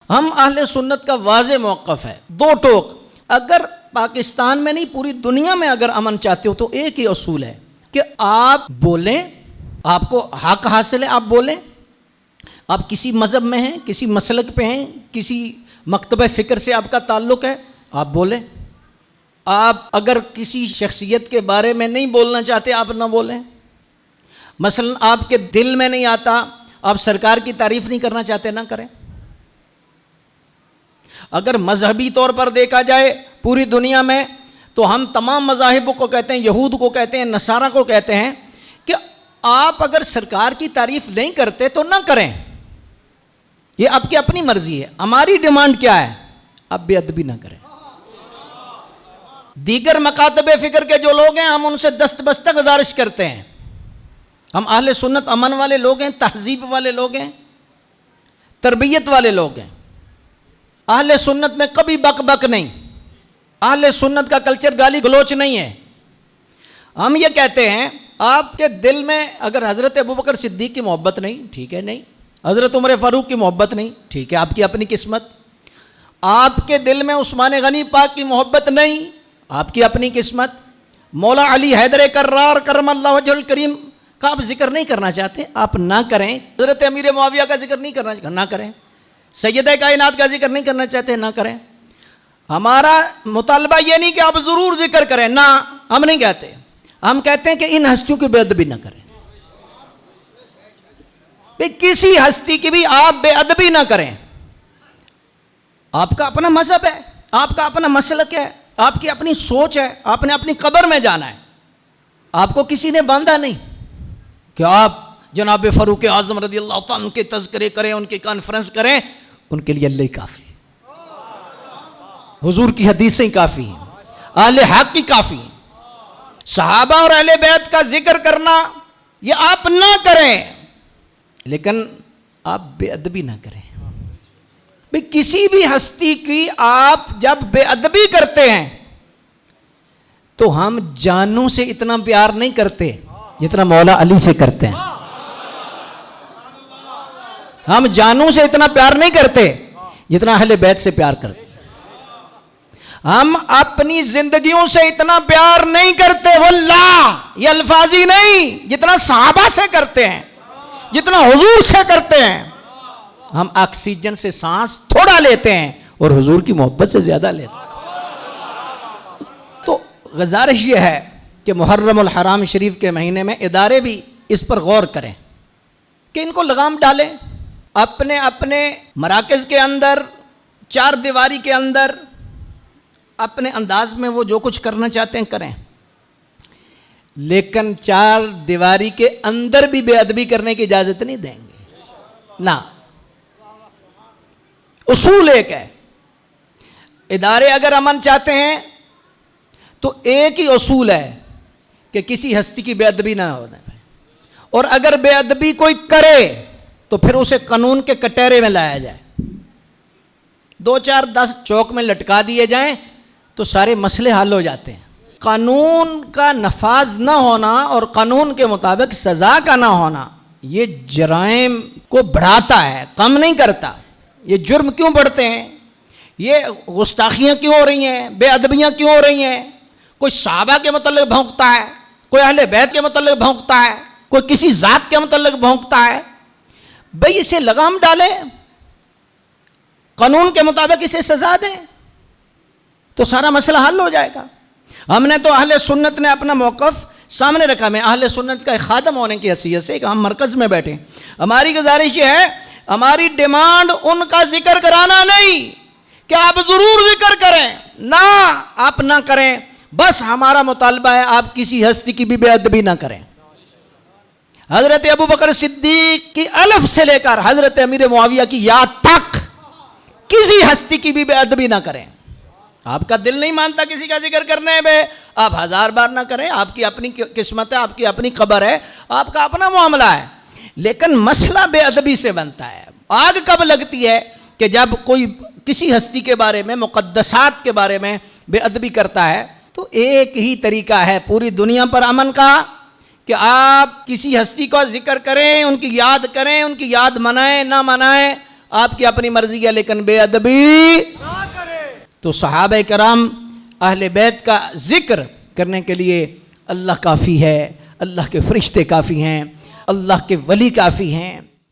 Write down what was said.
ہم اہل سنت کا واضح موقف ہے، دو ٹوک، اگر پاکستان میں نہیں پوری دنیا میں اگر امن چاہتے ہو تو ایک ہی اصول ہے کہ آپ بولیں، آپ کو حق حاصل ہے، آپ بولیں، آپ کسی مذہب میں ہیں، کسی مسلک پہ ہیں، کسی مکتبہ فکر سے آپ کا تعلق ہے، آپ بولیں۔ آپ اگر کسی شخصیت کے بارے میں نہیں بولنا چاہتے آپ نہ بولیں، مثلا آپ کے دل میں نہیں آتا، آپ سرکار کی تعریف نہیں کرنا چاہتے، نہ کریں۔ اگر مذہبی طور پر دیکھا جائے پوری دنیا میں تو ہم تمام مذاہب کو کہتے ہیں، یہود کو کہتے ہیں، نصارہ کو کہتے ہیں کہ آپ اگر سرکار کی تعریف نہیں کرتے تو نہ کریں، یہ آپ کی اپنی مرضی ہے۔ ہماری ڈیمانڈ کیا ہے؟ آپ بے ادبی نہ کریں۔ دیگر مکاتب فکر کے جو لوگ ہیں ہم ان سے دست بستہ گزارش کرتے ہیں، ہم اہل سنت امن والے لوگ ہیں، تہذیب والے لوگ ہیں، تربیت والے لوگ ہیں۔ اہل سنت میں کبھی بک بک نہیں، اہل سنت کا کلچر گالی گلوچ نہیں ہے۔ ہم یہ کہتے ہیں آپ کے دل میں اگر حضرت ابوبکر صدیق کی محبت نہیں، ٹھیک ہے، نہیں، حضرت عمر فاروق کی محبت نہیں، ٹھیک ہے، آپ کی اپنی قسمت۔ آپ کے دل میں عثمان غنی پاک کی محبت نہیں، آپ کی اپنی قسمت۔ مولا علی حیدر کرار کرم اللہ وجہ الکریم کا آپ ذکر نہیں کرنا چاہتے، آپ نہ کریں۔ حضرت امیر معاویہ کا ذکر نہیں کرنا چاہتے، نہ کریں۔ سیدہ کائنات کا ذکر نہیں کرنا چاہتے، نہ کریں۔ ہمارا مطالبہ یہ نہیں کہ آپ ضرور ذکر کریں، نہ، ہم نہیں کہتے۔ ہم کہتے ہیں کہ ان ہستیوں کی بے ادبی نہ کریں، کسی ہستی کی بھی آپ بے ادبی نہ کریں۔ آپ کا اپنا مذہب ہے، آپ کا اپنا مسلک ہے، آپ کی اپنی سوچ ہے، آپ نے اپنی قبر میں جانا ہے، آپ کو کسی نے باندھا نہیں کہ آپ جناب فاروق اعظم رضی اللہ تعالیٰ عنہ کے تذکرے کریں، ان کی کانفرنس کریں، ان کے لیے اللہ ہی کافی ہے، حضور کی حدیثیں کافی ہیں، اہل حق کی کافی ہیں۔ صحابہ اور اہل بیت کا ذکر کرنا یہ آپ نہ کریں، لیکن آپ بے ادبی نہ کریں۔ کسی بھی ہستی کی آپ جب بے ادبی کرتے ہیں تو ہم جانوں سے اتنا پیار نہیں کرتے جتنا مولا علی سے کرتے ہیں۔ ہم جانوں سے اتنا پیار نہیں کرتے جتنا اہل بیت سے پیار کرتے۔ ہم اپنی زندگیوں سے اتنا پیار نہیں کرتے، واللہ یہ الفاظی نہیں، جتنا صحابہ سے کرتے ہیں، جتنا حضور سے کرتے ہیں۔ ہم آکسیجن سے سانس تھوڑا لیتے ہیں اور حضور کی محبت سے زیادہ لیتے ہیں۔ تو گزارش یہ ہے کہ محرم الحرام شریف کے مہینے میں ادارے بھی اس پر غور کریں کہ ان کو لگام ڈالیں، اپنے اپنے مراکز کے اندر، چار دیواری کے اندر اپنے انداز میں وہ جو کچھ کرنا چاہتے ہیں کریں، لیکن چار دیواری کے اندر بھی بے ادبی کرنے کی اجازت نہیں دیں گے، نہ۔ اصول ایک ہے، ادارے اگر امن چاہتے ہیں تو ایک ہی اصول ہے کہ کسی ہستی کی بے ادبی نہ ہو، اور اگر بے ادبی کوئی کرے تو پھر اسے قانون کے کٹہرے میں لایا جائے، 2 4 10 چوک میں لٹکا دیے جائیں تو سارے مسئلے حل ہو جاتے ہیں۔ قانون کا نفاذ نہ ہونا اور قانون کے مطابق سزا کا نہ ہونا یہ جرائم کو بڑھاتا ہے، کم نہیں کرتا۔ یہ جرم کیوں بڑھتے ہیں؟ یہ گستاخیاں کیوں ہو رہی ہیں؟ بے ادبیاں کیوں ہو رہی ہیں؟ کوئی صحابہ کے متعلق بھونکتا ہے، کوئی اہل بیت کے متعلق بھونکتا ہے، کوئی کسی ذات کے متعلق بھونکتا ہے۔ بھئی اسے لگام ڈالیں، قانون کے مطابق اسے سزا دیں تو سارا مسئلہ حل ہو جائے گا۔ ہم نے تو اہل سنت نے اپنا موقف سامنے رکھا، میں اہل سنت کا ایک خادم ہونے کی حیثیت سے کہ ہم مرکز میں بیٹھے، ہماری گزارش یہ ہے، ہماری ڈیمانڈ ان کا ذکر کرانا نہیں کہ آپ ضرور ذکر کریں، نہ، آپ نہ کریں، بس ہمارا مطالبہ ہے آپ کسی ہستی کی بھی بے ادبی نہ کریں۔ حضرت ابوبکر صدیق کی الف سے لے کر حضرت امیر معاویہ کی یاد تک کسی ہستی کی بھی بے ادبی نہ کریں۔ آپ کا دل نہیں مانتا کسی کا ذکر کرنے میں، آپ 1000 بار نہ کریں، آپ کی اپنی قسمت ہے، آپ کی اپنی قبر ہے، آپ کا اپنا معاملہ ہے، لیکن مسئلہ بے ادبی سے بنتا ہے۔ آگ کب لگتی ہے؟ کہ جب کوئی کسی ہستی کے بارے میں، مقدسات کے بارے میں بے ادبی کرتا ہے۔ تو ایک ہی طریقہ ہے پوری دنیا پر امن کا کہ آپ کسی ہستی کا ذکر کریں، ان کی یاد کریں، ان کی یاد منائیں نہ منائیں، آپ کی اپنی مرضی ہے لیکن بے ادبی نہ کرے. تو صحابہ کرام اہل بیت کا ذکر کرنے کے لیے اللہ کافی ہے, اللہ کے فرشتے کافی ہیں, اللہ کے ولی کافی ہیں.